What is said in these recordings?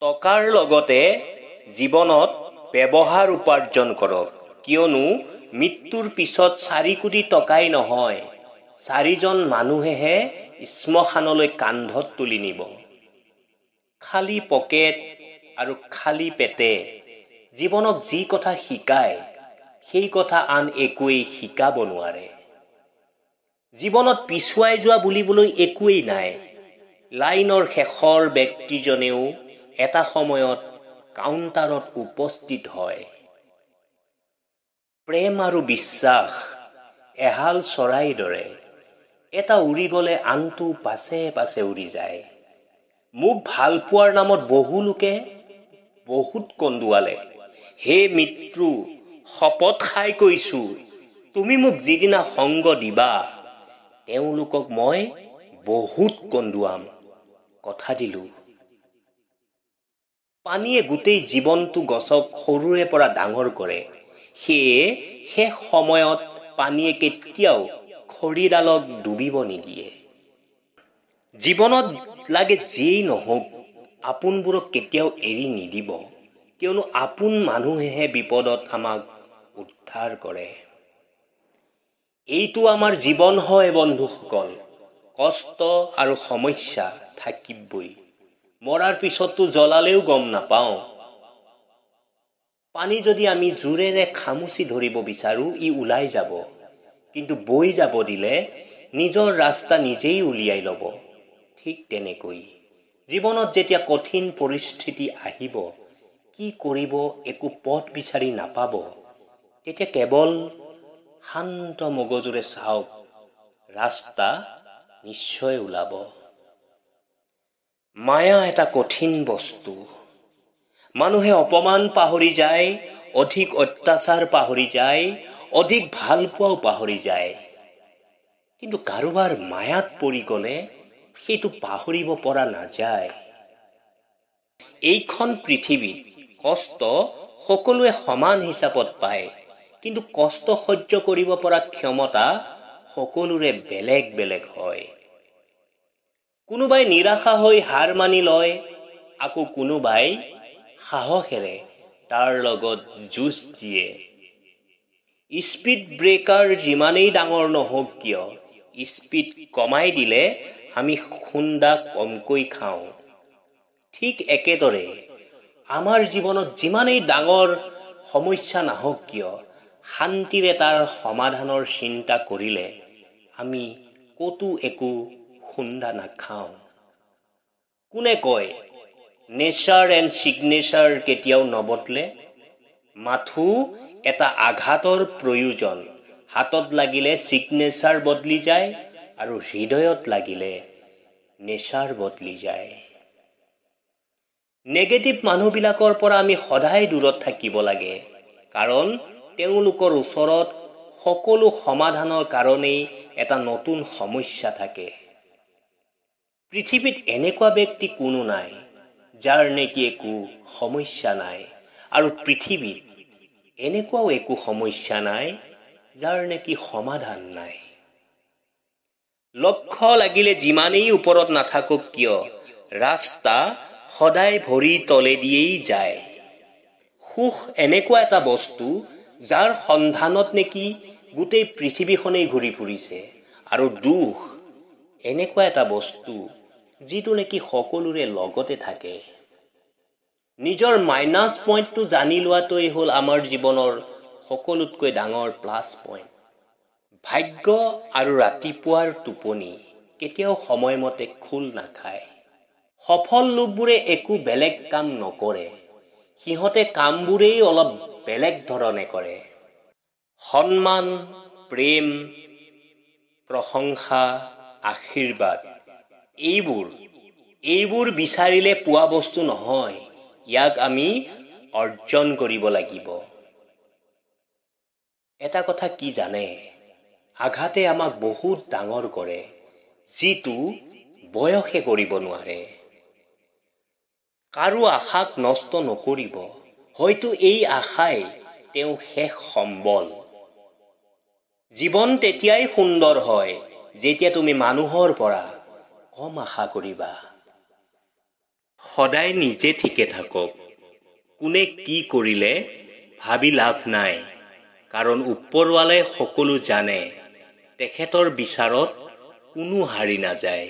টকাৰ লগতে জীৱনত ব্যৱহাৰ উপাৰ্জন কৰক, কিয়নো মৃত্যুৰ পিছত 4 কোটি টকাই নহয়, 4জন মানুহেহে শ্মশানলৈ কান্ধত তুলি নিব। খালী পকেট আৰু খালী পেটে জীৱনক যি কথা শিকায়, সেই কথা আন একোৱেই শিকাব নোৱাৰে। জীৱনত পিছুৱাই যোৱা বুলিবলৈ একোৱেই নাই। লাইনৰ শেষৰ ব্যক্তিজনেও এটা সময়ত কাউণ্টাৰত উপস্থিত হয়। প্ৰেম আৰু বিশ্বাস এহাল চৰাইৰ দৰে, এটা উৰি গ'লে আনটো পাছে পাছে উৰি যায়। মোক ভাল পোৱাৰ নামত বহু লোকে বহুত কন্দুৱালে। হে মৃত্যু, শপত খাই কৈছো, তুমি মোক যিদিনা সংগ দিবা, তেওঁলোকক মই বহুত কন্দুৱাম, কথা দিলো। পানীয়ে গোটেই জীৱনটো গছক সৰুৰে পৰা ডাঙৰ কৰে। সেয়ে শেষ সময়ত পানীয়ে কেতিয়াও খৰিডালক ডুবিব নিদিয়ে। জীৱনত লাগে যিয়েই নহওক, আপোনবোৰক কেতিয়াও এৰি নিদিব, কিয়নো আপোন মানুহেহে বিপদত আমাক উদ্ধাৰ কৰে। এইটো আমাৰ জীৱন হয় বন্ধুসকল। কষ্ট আৰু সমস্যা থাকিবই। মৰাৰ পিছততো জ্বলালেও গম নাপাওঁ। পানী যদি আমি জোৰেৰে খামুচি ধৰিব বিচাৰো, ই ওলাই যাব, কিন্তু বৈ যাব দিলে নিজৰ ৰাস্তা নিজেই উলিয়াই ল'ব। ঠিক তেনেকৈ জীৱনত যেতিয়া কঠিন পৰিস্থিতি আহিব, কি কৰিব একো পথ বিচাৰি নাপাব, তেতিয়া কেৱল শান্ত মগজুৰে চাওক, ৰাস্তা নিশ্চয় ওলাব। মায়া এটা কঠিন বস্তু। মানুহে অপমান পাহৰি যায়, অধিক অত্যাচাৰ পাহৰি যায়, অধিক ভাল পোৱাও পাহৰি যায়। কিন্তু কাৰোবাৰ মায়াত পৰি গ'লে সেইটো পাহৰিব পৰা নাযায়। এইখন পৃথিৱীত কষ্ট সকলোৱে সমান হিচাপত পায়, কিন্তু কষ্ট সহ্য কৰিব পৰা ক্ষমতা সকলোৰে বেলেগ বেলেগ হয়। কোনোবাই নিৰাশা হৈ হাৰ মানি লয়, আকৌ কোনোবাই সাহসেৰে তাৰ লগত যুঁজ দিয়ে। স্পীড ব্ৰেকাৰ যিমানেই ডাঙৰ নহওক কিয়, স্পীড কমাই দিলে আমি খুন্দা কমকৈ খাওঁ। ঠিক একেদৰে আমাৰ জীৱনত যিমানেই ডাঙৰ সমস্যা নাহক কিয়, শান্তিৰে তাৰ সমাধানৰ চিন্তা কৰিলে আমি ক'তো একো খুন্দা নাখাওঁ। কোনে কয় নেচাৰ এণ্ড ছিগনেচাৰ কেতিয়াও নবদলে? মাথো এটা আঘাতৰ প্ৰয়োজন। হাতত লাগিলে ছিগনেচাৰ বদলি যায়, আৰু হৃদয়ত লাগিলে নেচাৰ বদলি যায়। নেগেটিভ মানুহবিলাকৰ পৰা আমি সদায় দূৰত থাকিব লাগে, কাৰণ তেওঁলোকৰ ওচৰত সকলো সমাধানৰ কাৰণেই এটা নতুন সমস্যা থাকে। পৃথিৱীত এনেকুৱা ব্যক্তি কোনো নাই যাৰ নেকি একো সমস্যা নাই, আৰু পৃথিৱীত এনেকুৱাও একো সমস্যা নাই যাৰ নেকি সমাধান নাই। লক্ষ্য লাগিলে যিমানেই ওপৰত নাথাকক কিয়, ৰাস্তা সদায় ভৰিৰ তলেদিয়েই যায়। সুখ এনেকুৱা এটা বস্তু যাৰ সন্ধানত নেকি গোটেই পৃথিৱীখনেই ঘূৰি ফুৰিছে, আৰু দুখ এনেকুৱা এটা বস্তু যিটো নেকি সকলোৰে লগতে থাকে। নিজৰ মাইনাছ পইণ্টটো জানি লোৱাটোৱেই হ'ল আমাৰ জীৱনৰ সকলোতকৈ ডাঙৰ প্লাছ পইণ্ট। ভাগ্য আৰু ৰাতিপুৱাৰ টোপনি কেতিয়াও সময়মতে খোল নাখায়। সফল লোকবোৰে একো বেলেগ কাম নকৰে, সিহঁতে কামবোৰেই অলপ বেলেগ ধৰণে কৰে। সন্মান, প্ৰেম, প্ৰশংসা, আশীৰ্বাদ, এইবোৰ বিচাৰিলে পোৱা বস্তু নহয়, ইয়াক আমি অৰ্জন কৰিব লাগিব। এটা কথা কি জানে, আঘাতে আমাক বহুত ডাঙৰ কৰে, যিটো বয়সে কৰিব নোৱাৰে। কাৰো আশাক নষ্ট নকৰিব, হয়তো এই আশাই তেওঁ শেষ সম্বল। জীৱন তেতিয়াই সুন্দৰ হয় যেতিয়া তুমি মানুহৰ পৰা কম আশা কৰিবা। সদায় নিজে ঠিকে থাকক। কোনে কি কৰিলে ভাবি লাভ নাই, কাৰণ ওপৰৱালাই সকলো জানে। তেখেতৰ বিচাৰত কোনো হাৰি নাযায়।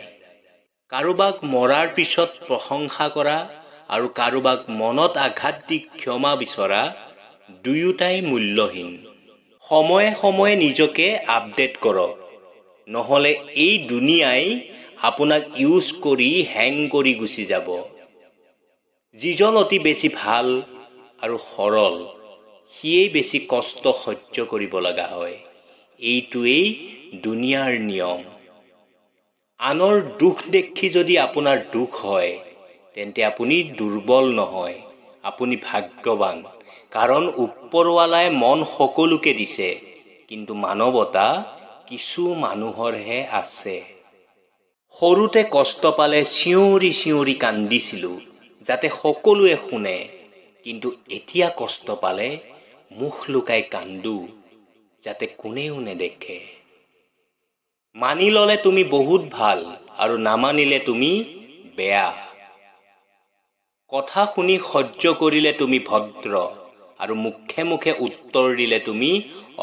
কাৰোবাক মৰাৰ পিছত প্ৰশংসা কৰা আৰু কাৰোবাক মনত আঘাত দি ক্ষমা বিচৰা দুয়োটাই মূল্যহীন। সময়ে সময়ে নিজকে আপডেট কৰক, নহ'লে এই দুনিয়াই আপোনাক ইউজ কৰি হেং কৰি গুচি যাব। যিজন অতি বেছি ভাল আৰু সৰল, সিয়েই বেছি কষ্ট সহ্য কৰিব লগা হয়। এইটোৱেই দুনিয়াৰ নিয়ম। আনৰ দুখ দেখি যদি আপোনাৰ দুখ হয়, তেন্তে আপুনি দুৰ্বল নহয়, আপুনি ভাগ্যৱান। কাৰণ ওপৰৱালাই মন সকলোকে দিছে, কিন্তু মানৱতা কিছু মানুহৰহে আছে। সৰুতে কষ্ট পালে চিঞৰি চিঞৰি কান্দিছিলোঁ, যাতে সকলোৱে শুনে। কিন্তু এতিয়া কষ্ট পালে মুখ লুকাই কান্দো, যাতে কোনেও নেদেখে। মানি ল'লে তুমি বহুত ভাল, আৰু নামানিলে তুমি বেয়া। কথা শুনি সহ্য কৰিলে তুমি ভদ্ৰ, আৰু মুখে মুখে উত্তৰ দিলে তুমি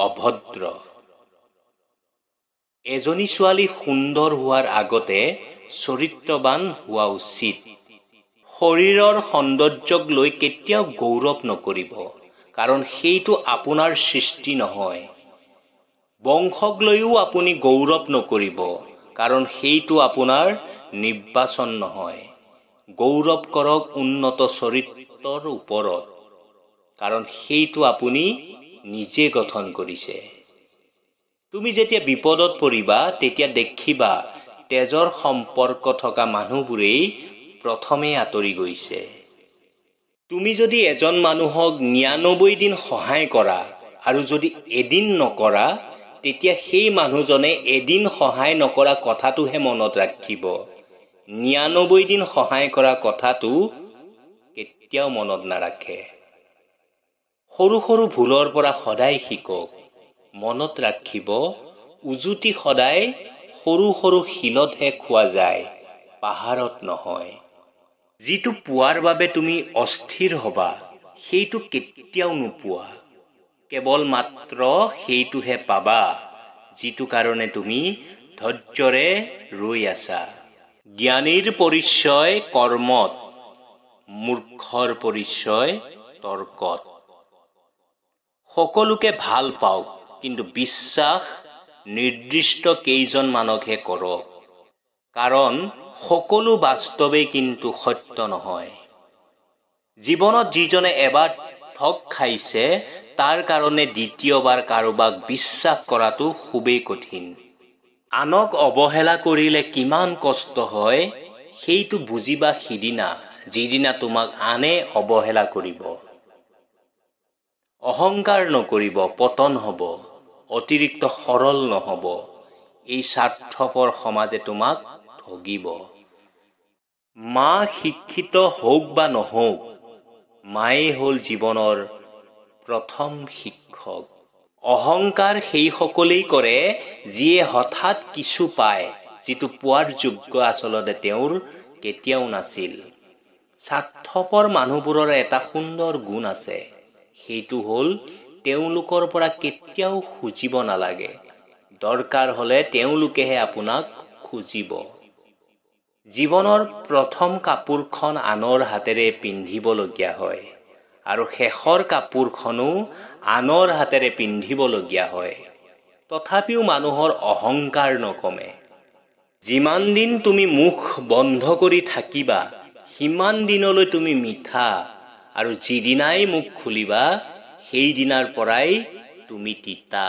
অভদ্ৰ। এজনী ছোৱালী সুন্দৰ হোৱাৰ আগতে চৰিত্ৰৱান হোৱা উচিত। শৰীৰৰ সৌন্দৰ্যক লৈ কেতিয়াও গৌৰৱ নকৰিব, কাৰণ সেইটো আপোনাৰ সৃষ্টি নহয়। বংশক লৈও আপুনি গৌৰৱ নকৰিব, কাৰণ সেইটো আপোনাৰ নিৰ্বাচন নহয়। গৌৰৱ কৰক উন্নত চৰিত্ৰৰ ওপৰত, কাৰণ সেইটো আপুনি নিজে গঠন কৰিছে। তুমি যেতিয়া বিপদত পৰিবা, তেতিয়া দেখিবা তেজৰ সম্পৰ্ক থকা মানুহবোৰেই প্ৰথমে আঁতৰি গৈছে। তুমি যদি এজন মানুহক ৯৯ দিন সহায় কৰা আৰু যদি এদিন নকৰা, তেতিয়া সেই মানুহজনে এদিন সহায় নকৰা কথাটোহে মনত ৰাখিব। ৯৯ দিন সহায় কৰা কথাটো কেতিয়াও মনত নাৰাখে। সৰু সৰু ভুলৰ পৰা সদায় শিকক। মনত ৰাখিব, উজুতি সদায় সৰু সৰু শিলতহে খোৱা যায়, পাহাৰত নহয়। যিটো পোৱাৰ বাবে তুমি অস্থিৰ হবা, সেইটো কেতিয়াও নোপোৱা। কেৱল মাত্ৰ সেইটোহে পাবা, যিটো কাৰণে তুমি ধৈৰ্যৰে ৰৈ আছা। জ্ঞানীৰ পৰিচয় কৰ্মত, মূৰ্খৰ পৰিচয় তৰ্কত। সকলোকে ভাল পাওক, কিন্তু বিশ্বাস নিৰ্দিষ্ট কেইজনমানকহে কৰক, কাৰণ সকলো বাস্তৱেই কিন্তু সত্য নহয়। জীৱনত যিজনে এবাৰ ঠগ খাইছে, তাৰ কাৰণে দ্বিতীয়বাৰ কাৰোবাক বিশ্বাস কৰাটো খুবেই কঠিন। আনক অৱহেলা কৰিলে কিমান কষ্ট হয়, সেইটো বুজিবা সিদিনা, যিদিনা তোমাক আনে অৱহেলা কৰিব। অহংকাৰ নকৰিব, পতন হ'ব। অতিৰিক্ত সৰল নহ'ব, এই স্বাৰ্থপৰ সমাজে তোমাক ঠগিব। মা শিক্ষিত হওক বা নহওক, মায়েই হ'ল জীৱনৰ প্ৰথম শিক্ষক। অহংকাৰ সেই সকলেই কৰে, যিয়ে হঠাৎ কিছু পায়, যিটো পোৱাৰ যোগ্য আচলতে তেওঁৰ কেতিয়াও নাছিল। স্বাৰ্থপৰ মানুহবোৰৰ এটা সুন্দৰ গুণ আছে, সেইটো হ'ল তেওঁলোকৰ পৰা কেতিয়াও খুজিব নালাগে। দৰকাৰ হ'লে তেওঁলোকেহে আপোনাক খুজিব। জীৱনৰ প্ৰথম কাপোৰখন আনৰ হাতেৰে পিন্ধিবলগীয়া হয়, আৰু শেষৰ কাপোৰখনো আনৰ হাতেৰে পিন্ধিবলগীয়া হয়। তথাপিও মানুহৰ অহংকাৰ নকমে। যিমান দিন তুমি মুখ বন্ধ কৰি থাকিবা, সিমান দিনলৈ তুমি মিঠা, আৰু যিদিনাই মুখ খুলিবা, সেইদিনাৰ পৰাই তুমি তিতা।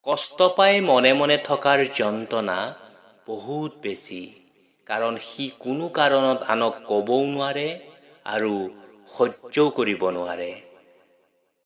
কষ্ট পাই মনে মনে থকাৰ যন্ত্ৰণা বহুত বেছি, কাৰণ সি কোনো কাৰণত আনক ক'বও নোৱাৰে আৰু সহ্যও কৰিব নোৱাৰে।